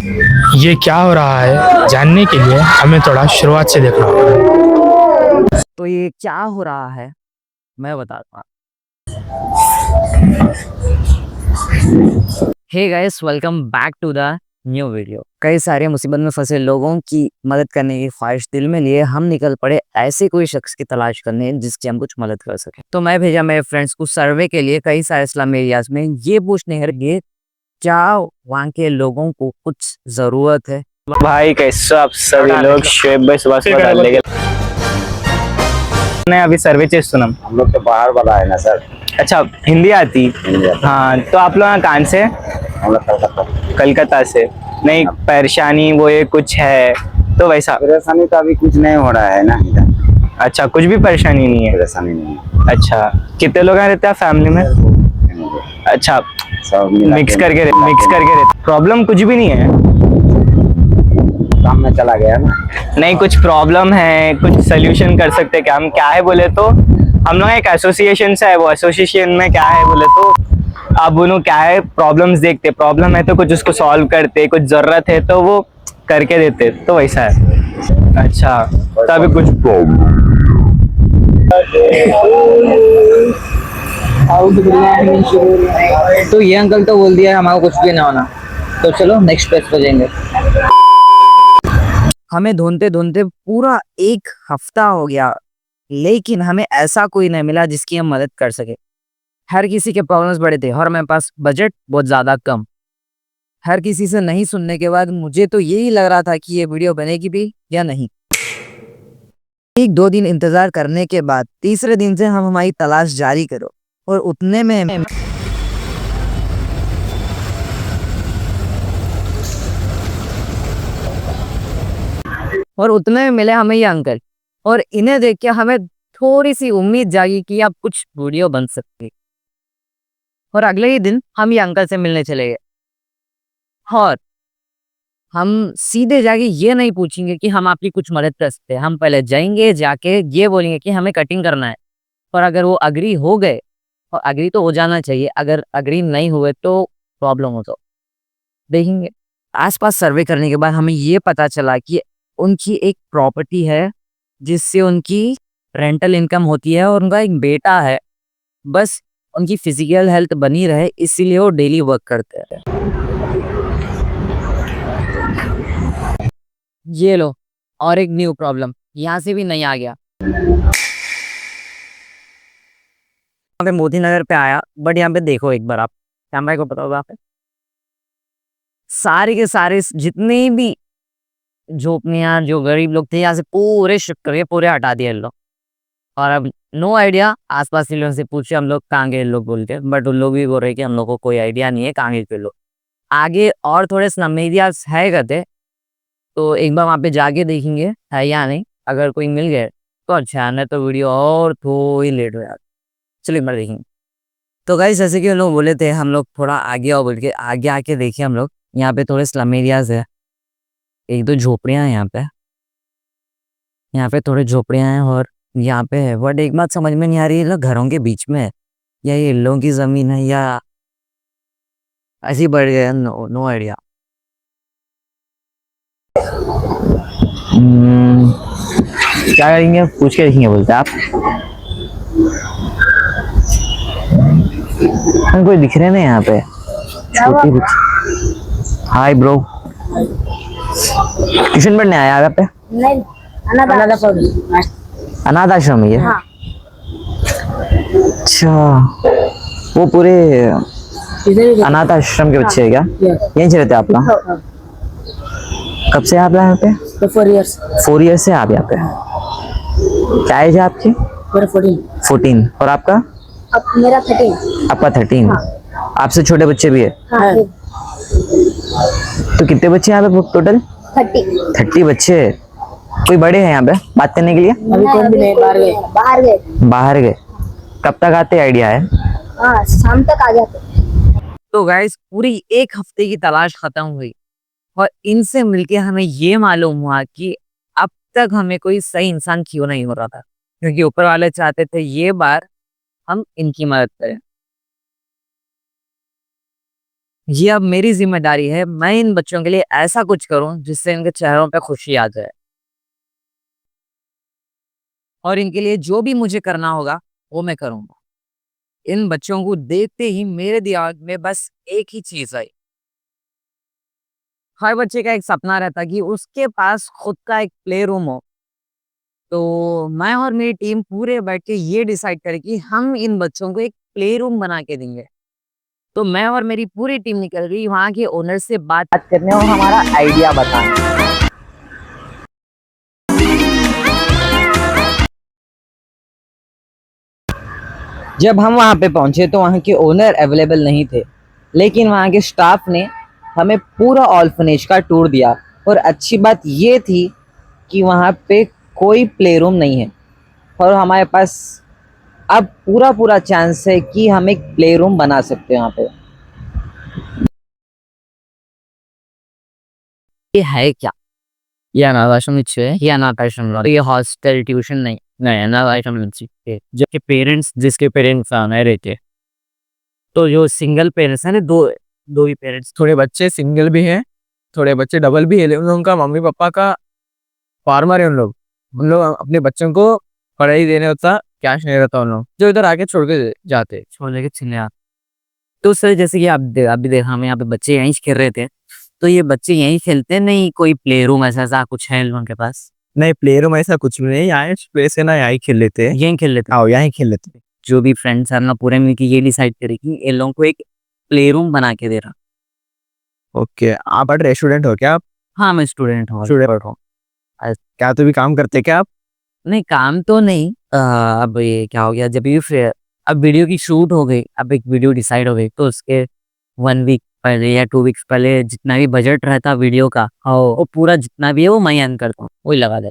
ये क्या हो रहा है जानने के लिए हमें थोड़ा शुरुआत से देखना होगा। तो ये क्या हो रहा है मैं बताता हूँ। Hey guys, welcome back to the new video. कई सारे मुसीबत में फंसे लोगों की मदद करने की ख्वाहिश दिल में लिए हम निकल पड़े ऐसे कोई शख्स की तलाश करने जिसकी हम कुछ मदद कर सके। तो मैं भेजा मेरे फ्रेंड्स को सर्वे के लिए कई सारे इस्लामी एरियाज में ये पूछने है कि क्या वहाँ के लोगों को कुछ जरूरत है। भाई कैसे आप सभी लोग शुएब भाई सुबह डाल लेंगे। मैं अभी सर्वे చేస్తున్నాం। हम लोग तो बाहर वाला है ना सर। अच्छा, हिंदी आती? हाँ, तो आप लोग कहाँ से? हम लोग कलकत्ता। कलकत्ता से। नहीं परेशानी वो ये कुछ है तो वैसा? परेशानी तो अभी कुछ नहीं हो रहा है ना इधर। अच्छा, कुछ भी परेशानी नहीं है? परेशानी नहीं है। अच्छा, कितने लोग रहते हैं फैमिली में? अच्छा, सब मिक्स करके रहते। प्रॉब्लम कुछ भी नहीं है? काम में चला गया ना। नहीं, कुछ प्रॉब्लम है, कुछ सोल्यूशन कर सकते क्या हम? क्या है बोले तो हम लोग एक एसोसिएशन से है, वो एसोसिएशन में क्या है बोले तो आप बोलो क्या है, प्रॉब्लम्स देखते, प्रॉब्लम है तो कुछ उसको सॉल्व करते, कुछ जरूरत है तो वो करके देते, तो वैसा है। अच्छा, तो अभी कुछ तो ये अंकल तो बोल दिया हमारा कुछ भी ना होना, तो चलो नेक्स्ट पेज पे जाएंगे। हमें ढूंढते ढूंढते पूरा एक हफ्ता हो गया, लेकिन हमें ऐसा कोई नहीं मिला जिसकी हम मदद कर सके। हर किसी के प्रॉब्लम्स बड़े थे और मेरे पास बजट बहुत ज्यादा कम। हर किसी से नहीं सुनने के बाद मुझे तो यही लग रहा था कि ये वीडियो बनेगी भी या नहीं। एक दो दिन इंतजार करने के बाद तीसरे दिन से हम हमारी तलाश जारी करो और उतने में मिले हमें ये अंकल, और इन्हें देख के हमें थोड़ी सी उम्मीद जागी कि अब कुछ वीडियो बन सकती। और अगले ही दिन हम ये अंकल से मिलने चले गए और हम सीधे जाके ये नहीं पूछेंगे कि हम आपकी कुछ मदद कर सकते हैं। हम पहले जाएंगे, जाके ये बोलेंगे कि हमें कटिंग करना है, और अगर वो अग्री हो गए, और अग्री तो हो जाना चाहिए, अगर अग्री नहीं हुए तो प्रॉब्लम हो तो देखेंगे। आसपास सर्वे करने के बाद हमें ये पता चला कि उनकी एक प्रॉपर्टी है जिससे उनकी रेंटल इनकम होती है और उनका एक बेटा है। बस उनकी फिजिकल हेल्थ बनी रहे इसीलिए वो डेली वर्क करते हैं। ये लो, और एक न्यू प्रॉब्लम यहाँ से भी नहीं आ गया। यहाँ पे मोदी नगर पे आया, बट यहाँ पे देखो एक बार, आप कैमरा को पता होगा, सारे के सारे जितने भी झोपड़ियाँ जो गरीब लोग थे यहाँ से पूरे शिफ्ट करके पूरे हटा दिए लोग। और अब नो आइडिया, आसपास के लोगों से पूछे हम लोग कहाँ गए लोग बोल के, बट उन लोग भी बोल रहे कि हम लोग को कोई आइडिया नहीं है कहाँ गए के लोग। आगे और थोड़े स्लम एरियाज है कहते, तो एक बार वहाँ पे जाके देखेंगे है या नहीं। अगर कोई मिल गए तो अच्छा, नहीं तो वीडियो और थोड़ी लेट हो जाती। चलिए एक बार देखेंगे। तो गाइस, जैसे कि हम लोग बोले थे हम लोग थोड़ा आगे आओ बोल के, आगे आके देखिए हम लोग यहाँ पे थोड़े स्लम एरियाज है, एक दो झोपड़ियाँ हैं यहाँ पे थोड़े झोपड़ियाँ हैं और यहाँ पे है। बट एक बात समझ में नहीं आ रही है, घरों के बीच में है या ये इन लोगों की जमीन है या ऐसी बढ़ गया, नो आइडिया। क्या करेंगे, पूछ के देखेंगे बोलते आप? कोई दिख रहे नहीं यहाँ पे, छोटी कुछ। हाय ब्रो, ट्यूशन पढ़ने आया यहाँ पे? नहीं, अनाथ आश्रम है ये? हाँ। अच्छा, वो पूरे अनाथ आश्रम के बच्चे है क्या? यहीं से रहते हैं आप लोग? कब से आप यहाँ पे? 4 years। 4 ईयर से आप यहाँ पे? क्या एज है आपकी? मेरा 14। 14। और आपका? अब मेरा 13। आपका 13। आपसे छोटे बच्चे भी है? हाँ। तो कितने बच्चे हैं यहाँ पे टोटल? 30 बच्चे। कोई बड़े हैं यहाँ पे बात करने के लिए? अभी कौन भी नहीं, बाहर गए। कब तक आते आइडिया है? हाँ, शाम तक आ जाते। तो गाइस, पूरी एक हफ्ते की तलाश खत्म हुई और इनसे मिलके हमें ये मालूम हुआ कि अब तक हमें कोई सही इंसान क्यों नहीं हो रहा था, क्योंकि ऊपर वाले चाहते थे ये बार हम इनकी मदद करें। ये अब मेरी जिम्मेदारी है, मैं इन बच्चों के लिए ऐसा कुछ करूं जिससे इनके चेहरों पे खुशी आ जाए। और इनके लिए जो भी मुझे करना होगा वो मैं करूंगा। इन बच्चों को देखते ही मेरे दिमाग में बस एक ही चीज आई। हर बच्चे का एक सपना रहता कि उसके पास खुद का एक प्ले रूम हो। तो मैं और मेरी टीम पूरे बैठ के ये डिसाइड करें कि हम इन बच्चों को एक प्ले रूम बना के देंगे। तो मैं और मेरी पूरी टीम निकल गई वहाँ के ओनर से बात करने और हमारा आइडिया बताने। जब हम वहाँ पे पहुँचे तो वहाँ के ओनर अवेलेबल नहीं थे, लेकिन वहाँ के स्टाफ ने हमें पूरा ऑर्फनेज का टूर दिया। और अच्छी बात ये थी कि वहाँ पे कोई प्ले रूम नहीं है और हमारे पास अब पूरा चांस है कि हम एक प्ले रूम बना सकते हैं वहाँ पे। ये है क्या? ये अनाथाश्रम ये अनाथाश्रम, ये हॉस्टल ट्यूशन नहीं, अनाथाश्रम जबकि पेरेंट्स जिसके पेरेंट्स आना रहते, तो जो सिंगल पेरेंट्स है ना, दो ही पेरेंट्स, थोड़े बच्चे सिंगल भी हैं, थोड़े बच्चे डबल भी है, लेकिन उनका मम्मी पापा का फार्मर है। उन लोग अपने बच्चों को पढ़ाई देने होता, कैश नहीं रहता उन लोग, जो इधर आके छोड़ के जाते, छोड़ने के चिन्ह आते। तो सर जैसे कि आप अभी देखा, हमें यहाँ पे बच्चे यहीं खेल रहे थे, तो ये बच्चे यहीं खेलते, नहीं कोई प्ले रूम ऐसा कुछ है उनके पास? नहीं, प्ले रूम ऐसा कुछ भी नहीं, यहाँ प्लेस है ना, यहाँ खेल लेते हैं, यहीं खेल लेते? आओ यहाँ खेल लेते। जो भी फ्रेंड्स हैं ना, पूरे मिलकर ये डिसाइड करे कि इन लोगों को एक प्ले रूम बना के दे रहा। ओके, आप पढ़ रहे स्टूडेंट हो क्या आप? हाँ मैं स्टूडेंट हूँ। क्या तो भी काम करते क्या आप? नहीं काम तो नहीं। अब ये क्या हो गया, जब ये अब वीडियो की शूट हो गई, अब एक वीडियो डिसाइड हो गई, तो उसके 1 वीक पहले या 2 वीक्स पहले जितना भी बजट रहता वीडियो का, वो पूरा जितना भी है वो मैं अर्न करता हूँ, वही लगा दे।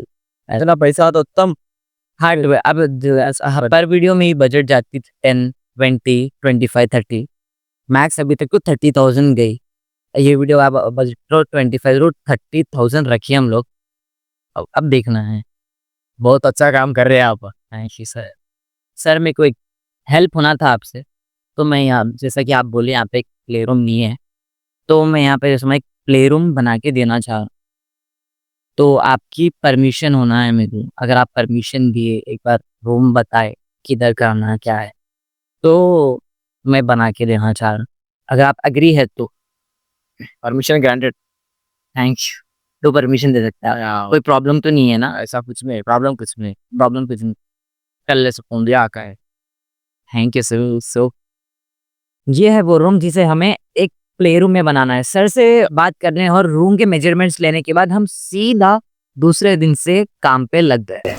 इतना पैसा तो उत्तम। हाँ अब पर वीडियो में ही बजट जाती 10, 20, 25, 30 मैक्स। अभी तक तो 30,000 गई। ये वीडियो आप बजट 25 30,000 रखिए हम लोग। अब देखना है। बहुत अच्छा काम कर रहे हैं आप। Thank you sir. सर मेरे को एक हेल्प होना था आपसे। तो मैं यहाँ, जैसा कि आप बोले यहाँ पे एक प्ले रूम नहीं है, तो मैं यहाँ पे जैसे मैं एक प्ले रूम बना के देना चाह रहा हूँ, तो आपकी परमिशन होना है मेरे को। अगर आप परमिशन दिए, एक बार रूम बताए किधर करना है क्या है, तो मैं बना के देना चाह रहा हूँ। अगर आप एग्री है तो परमिशन ग्रांटेड। Thank you. तो परमिशन दे सकता है, कोई प्रॉब्लम तो नहीं है ना? ऐसा कुछ नहीं, प्रॉब्लम कुछ नहीं। प्रॉब्लम कुछ नहीं, कर ले सकूँ दिया आका है। Thank you sir. सो ये है वो रूम जिसे हमें एक प्ले रूम में बनाना है। सर से बात करने और रूम के मेजरमेंट्स लेने के बाद हम सीधा दूसरे दिन से काम पे लग गए।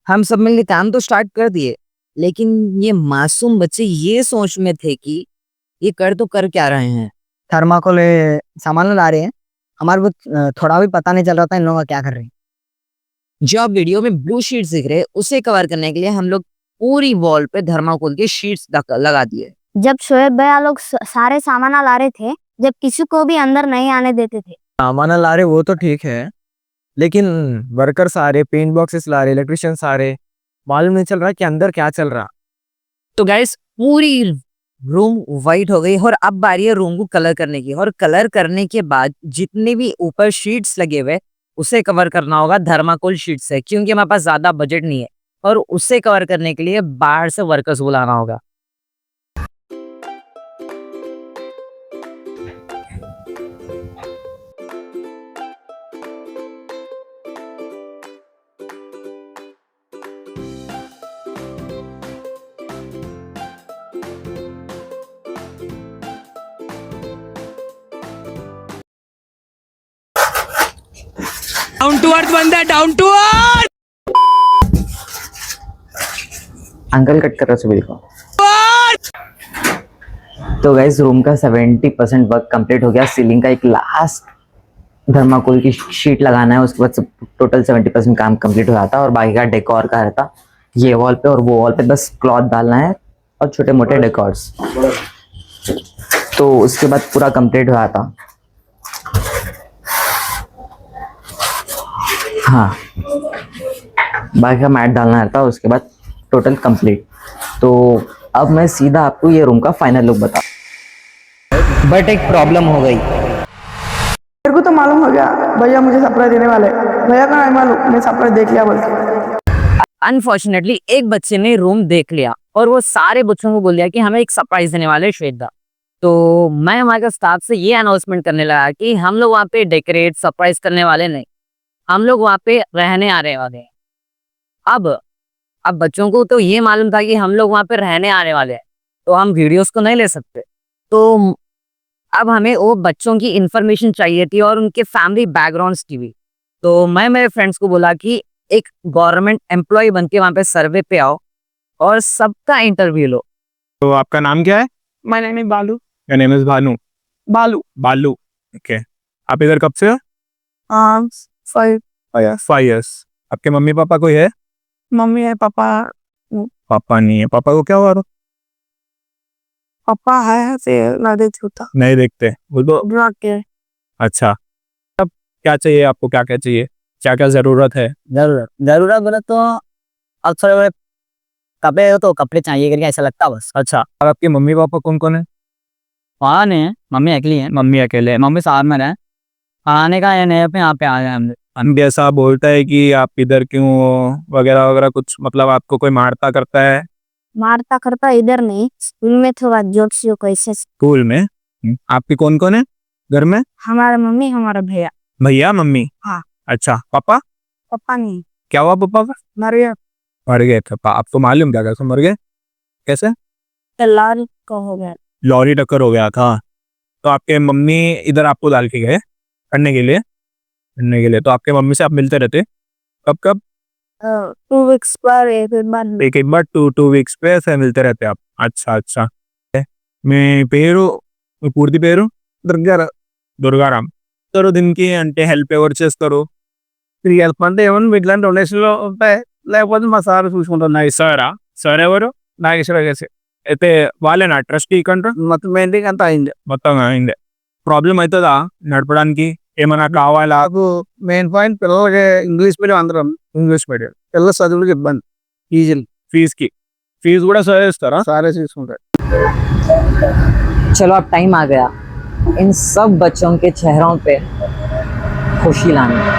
हम सब मिलकर काम तो स्टार्ट कर दिए, लेकिन ये मासूम बच्चे ये सोच में थे कि ये तो कर क्या रहे हैं। थर्माकोल सामान ला रहे हैं, हमारे को थोड़ा भी पता नहीं चल रहा था इन लोगों का क्या कर रहे हैं। जो आप वीडियो में ब्लू शीट्स दिख रहे हैं, उसे कवर करने के लिए हम लोग पूरी वॉल पे थर्माकोल के शीट्स लगा दिए। जब शोएब भैया लोग सारे सामान ला रहे थे, जब किसी को भी अंदर नहीं आने देते थे। सामान ला रहे वो तो ठीक है, लेकिन वर्कर सारे, पेंट बॉक्सेस ला रहे, इलेक्ट्रिशियन सारे, मालूम नहीं चल रहा कि अंदर क्या चल रहा। तो गाइस पूरी रूम वाइट हो गई और अब बारी है रूम को कलर करने की। और कलर करने के बाद जितने भी ऊपर शीट्स लगे हुए उसे कवर करना होगा थर्माकोल शीट से, क्योंकि हमारे पास ज्यादा बजट नहीं है और उससे कवर करने के लिए बाहर से वर्कर्स बुलाना होगा। डाउन टू अर्थ बंदा, down to earth. Uncle cut कर रहा सभी को। तो गाइस रूम का 70% वर्क कंप्लीट हो गया। सीलिंग का एक लास्ट थर्माकोल की शीट लगाना है, उसके बाद टोटल 70% काम कंप्लीट हो जाता है और बाकी का डेकोर का रहता ये वॉल पे, और वो वॉल पे बस क्लॉथ डालना है और छोटे मोटे डेकोर्स, तो उसके बाद पूरा कंप्लीट हो जाता। हाँ बाकी का मैट डालना रहता, उसके बाद टोटल कंप्लीट। तो अब मैं सीधा आपको ये रूम का फाइनल लुक बता, बट एक प्रॉब्लम हो गई। मेरे को तो मालूम हो गया भैया मुझे सरप्राइज देने वाले। भैया का नहीं मालूम, मैं सरप्राइज देख लिया बोल के। अनफॉर्चुनेटली एक बच्चे ने रूम देख लिया और वो सारे बच्चों को बोल दिया कि हमें एक सरप्राइज देने वाले हैं श्वेता। तो मैं हमारे स्टाफ से ये अनाउंसमेंट करने लगा कि हम लोग वहाँ पे डेकोरेट सरप्राइज करने वाले नहीं, हम लोग वहाँ पे रहने आने वाले हैं। अब बच्चों को तो ये मालूम था कि हम लोग वहाँ पे रहने आने वाले हैं, तो हम वीडियोस को नहीं ले सकते। तो अब हमें वो बच्चों की इंफॉर्मेशन चाहिए थी और उनके फैमिली बैकग्राउंड्स की भी। तो मैं मेरे फ्रेंड्स को बोला कि एक गवर्नमेंट एम्प्लॉय बन के वहाँ पे सर्वे पे आओ और सबका इंटरव्यू लो। तो आपका नाम क्या है? माय नेम इज बालू। मेरा नेम इज भानु। बालू। बालू। ओके। आप इधर कब से हो? 5 5 years। आपके मम्मी पापा कोई है? मम्मी है, पापा। पापा नहीं है। पापा को क्या हुआ? पापा है से ना देती होता। नहीं देखते बोल दो। ड्रग के। अच्छा, अब क्या चाहिए आपको? क्या क्या चाहिए? क्या क्या जरूरत है? जरूरत बोले तो अक्सर बोले कपड़े हो तो कपड़े चाहिए करके ऐसा लगता बस। अच्छा, और आपके मम्मी पापा कौन कौन है? वहाँ नहीं, मम्मी अकेली है। मम्मी अकेले। मम्मी साथ में रहे, आने का या नहीं पे यहाँ पे आ गए हम। हम ऐसा बोलता है कि आप इधर क्यों वगैरह वगैरह कुछ, मतलब आपको कोई मारता करता है? मारता करता इधर नहीं, स्कूल में थोड़ा जोक्स जो कैसे। स्कूल में? आपके कौन कौन है घर में? हमारा मम्मी, हमारा भैया। भैया, मम्मी। हाँ। अच्छा, पापा? पापा नहीं, क्या हुआ पापा का? मर गया। मर गए पापा? आपको मालूम क्या कैसे मर गए? कैसे? लाल का हो गया। लॉरी टक्कर हो गया था। तो आपके मम्मी इधर आपको डाल के गए पढ़ने के लिए। तो आपके मम्मी से आप मिलते रहते? कब कब? 2 weeks पर एक बार। एक बार 2 weeks पे ऐसे मिलते रहते आप? अच्छा अच्छा। మీ పేరు, మీ పూర్తి పేరు? దుర్గారాం. దీనికి అంటే హెల్ప్ ఎవరు చేస్తారు? హెల్ప్ అంటే ఏమన్నా ఇట్లాంటి డొనేషన్లో ఉంటాయి, లేకపోతే మా సార్ చూసుకుంటారు. సారా? సార్ ఎవరు? నాగేశ్వర గారి అయితే వాళ్ళేనా ట్రస్టీ కంట్రోల్? మొత్తం మెయింటైన్ అంతా అయింది. మొత్తం అయిందే. ప్రాబ్లం అవుతుందా నడపడానికి? ఏమైనా కావాలా? నాకు మెయిన్ పాయింట్ పిల్లలకి ఇంగ్లీష్ మీడియం, అందరం ఇంగ్లీష్ మీడియం, పిల్లల చదువులకు ఇబ్బంది. ఈజీలు ఫీజు కూడా సార్ ఇస్తారా? సారే తీసుకుంటారు. चलो अब टाइम आ गया इन सब बच्चों के चेहरों पे खुशी लाने का।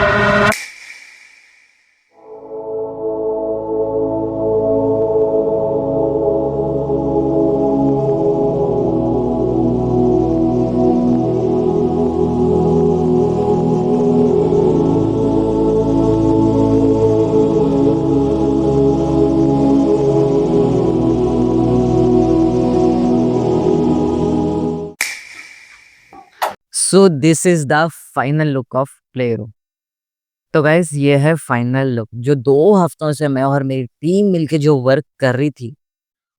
So this is the final look of play room. तो गाइस ये है फाइनल लुक, जो 2 हफ्तों से मैं और मेरी टीम मिलके जो वर्क कर रही थी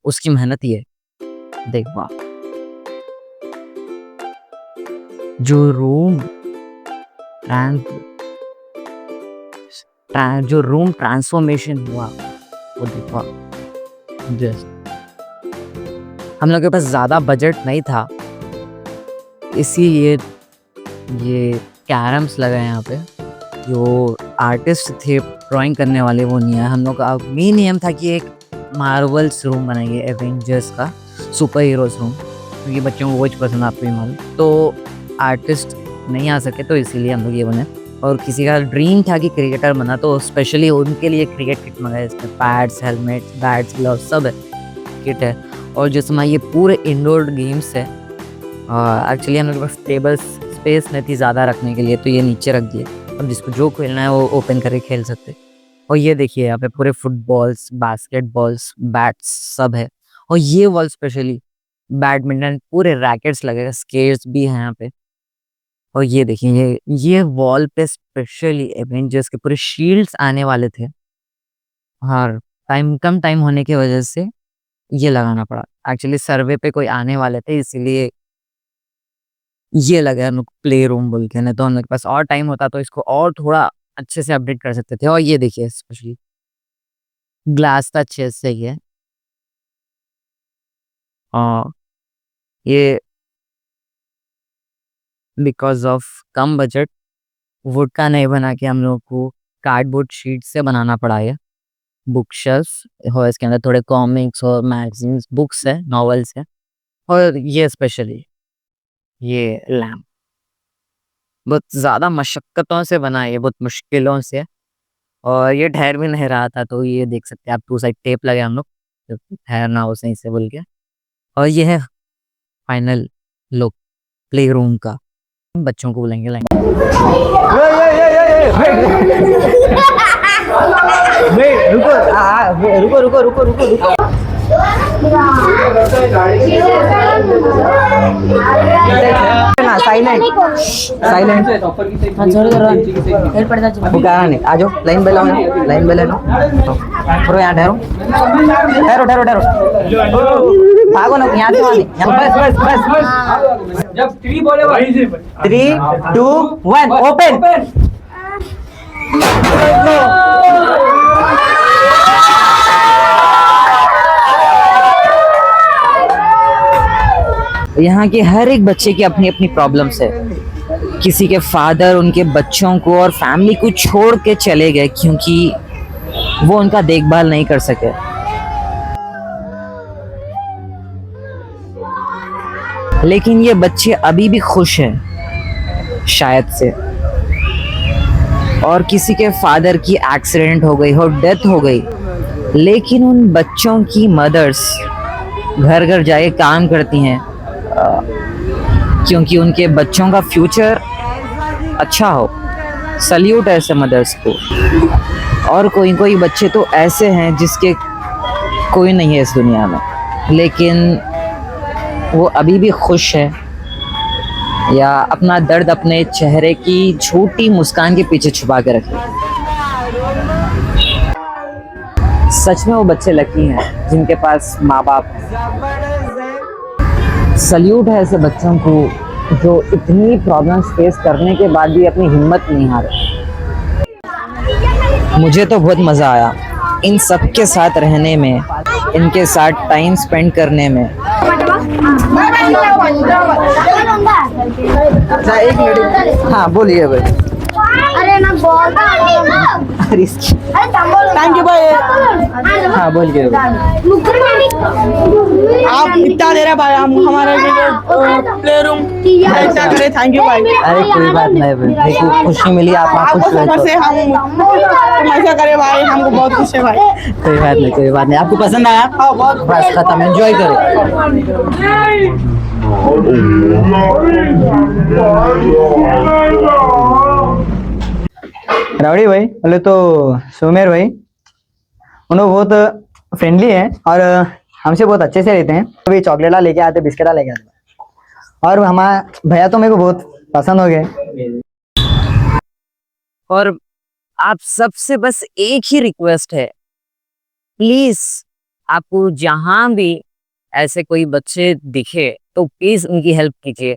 उसकी मेहनत ये है। देख वाह, जो रूम ट्रांसफॉर्मेशन हुआ वो देखो। जस्ट हम लोग के पास ज़्यादा बजट नहीं था, इसीलिए ये कैरम्स लगे हैं यहाँ पे। जो आर्टिस्ट थे ड्राइंग करने वाले वो नहीं है। हम लोग का मेन एम था कि एक मार्वल्स रूम बनाएंगे, एवेंजर्स का सुपर हीरोज रूम, क्योंकि बच्चों को वो पसंद, आपको ही मालूम। तो आर्टिस्ट नहीं आ सके तो इसीलिए हम लोग ये बने। और किसी का ड्रीम था कि क्रिकेटर बना, तो स्पेशली उनके लिए क्रिकेट किट मंगाया। इसमें पैड्स, हेलमेट्स, बैट्स, ग्लव्स सब है, किट है। और जिसमें ये पूरे इंडोर गेम्स है। एक्चुअली हम लोग के पास टेबल स्पेस नहीं थी ज़्यादा रखने के लिए, तो ये नीचे रख दिए। अब जिसको जो खेलना है वो ओपन करके खेल सकते। और ये देखिए यहाँ पे पूरे फुटबॉल्स, बास्केटबॉल्स, बैट्स सब है। और ये वॉल स्पेशली बैडमिंटन, पूरे रैकेट्स लगेगा, स्केट्स भी हैं यहाँ पे। और ये देखिए ये वॉल पे स्पेशली एवेंजर्स के पूरे शील्ड्स आने वाले थे, और कम टाइम होने की वजह से ये लगाना पड़ा। एक्चुअली सर्वे पे कोई आने वाले थे, इसीलिए ये लगा हम लोग प्ले रूम बोल के। नहीं तो हम लोग के पास और टाइम होता तो इसको और थोड़ा अच्छे से अपडेट कर सकते थे। और ये देखिए स्पेशली ग्लास का चेस सही है। और ये because of come budget would का नहीं बना के हम लोग को कार्डबोर्ड शीट से बनाना पड़ा है। बुक शेल्फ और इसके अंदर थोड़े कॉमिक्स और मैगजीन्स बुक्स है, नॉवेल्स है। और ये स्पेशली ये लैम्प बहुत ज़्यादा मशक्क़तों से बना है, ये बहुत मुश्किलों से। और ये ठहर भी नहीं रहा था, तो ये देख सकते हैं आप, 2 साइड टेप लगे हम लोग, तो ठहरना हो सही से बोल के। और ये है फाइनल लुक प्ले रूम का। बच्चों को बुलाएंगे लाएंगे। रुको। ना साइलेंट वो गाना नहीं, आ जाओ लाइन बेल लाइन बेल थोड़ा यहाँ ठहरो भागो ना यहाँ से बस जब 3 बोले 3 2 1 ओपन। यहाँ के हर एक बच्चे की अपनी अपनी प्रॉब्लम्स है। किसी के फादर उनके बच्चों को और फैमिली को छोड़ के चले गए क्योंकि वो उनका देखभाल नहीं कर सके। लेकिन ये बच्चे अभी भी खुश हैं शायद से। और किसी के फादर की एक्सीडेंट हो गई हो, डेथ हो गई, लेकिन उन बच्चों की मदर्स घर घर जाके काम करती हैं क्योंकि उनके बच्चों का फ्यूचर अच्छा हो। सल्यूट है ऐसे मदर्स को। और कोई कोई बच्चे तो ऐसे हैं जिसके कोई नहीं है इस दुनिया में, लेकिन वो अभी भी खुश है या अपना दर्द अपने चेहरे की झूठी मुस्कान के पीछे छुपा के रखे। सच में वो बच्चे लकी हैं जिनके पास माँ बाप हैं। सल्यूट है ऐसे बच्चों को जो इतनी प्रॉब्लम्स फेस करने के बाद भी अपनी हिम्मत नहीं हारे। मुझे तो बहुत मज़ा आया इन सब के साथ रहने में, इनके साथ टाइम स्पेंड करने में। एक मिनट, हाँ बोलिए भाई। अरे ना थैंक यू भाई। हाँ बोलिए। आप इतना दे रहे भाई, हम हमारे प्ले रूम इतना करे, थैंक यू भाई। अरे कोई बात नहीं भाई, देखो खुशी मिली, आप खुश हुए तो से हम ऐसा करे भाई, हमको बहुत खुश है भाई। कोई बात नहीं। आपको पसंद आया? बहुत बस खत्म, एंजॉय करो। रावड़ी भाई बोले तो सुमेर भाई, उन लोग बहुत फ्रेंडली हैं और हमसे बहुत अच्छे से रहते हैं। कभी चॉकलेटा लेके आते, बिस्किटा लेके आते, और हमारा भैया तो मेरे को बहुत पसंद हो गए। और आप सबसे बस एक ही रिक्वेस्ट है, प्लीज आपको जहां भी ऐसे कोई बच्चे दिखे तो प्लीज उनकी हेल्प कीजिए।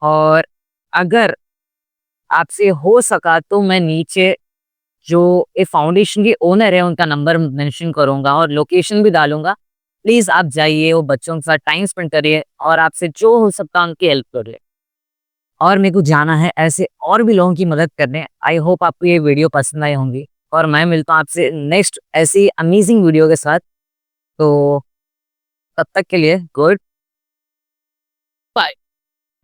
और अगर आपसे हो सका तो मैं नीचे जो ये फाउंडेशन के ओनर है उनका नंबर मेंशन करूंगा और लोकेशन भी डालूंगा। प्लीज आप जाइए, वो बच्चों के साथ टाइम स्पेंड करिए और आपसे जो हो सकता है उनकी हेल्प करिए। और मेरे को जाना है ऐसे और भी लोगों की मदद करने। आई होप आपको ये वीडियो पसंद आई होंगी और मैं मिलता हूँ आपसे नेक्स्ट ऐसी अमेजिंग वीडियो के साथ। तो तब तक के लिए गुड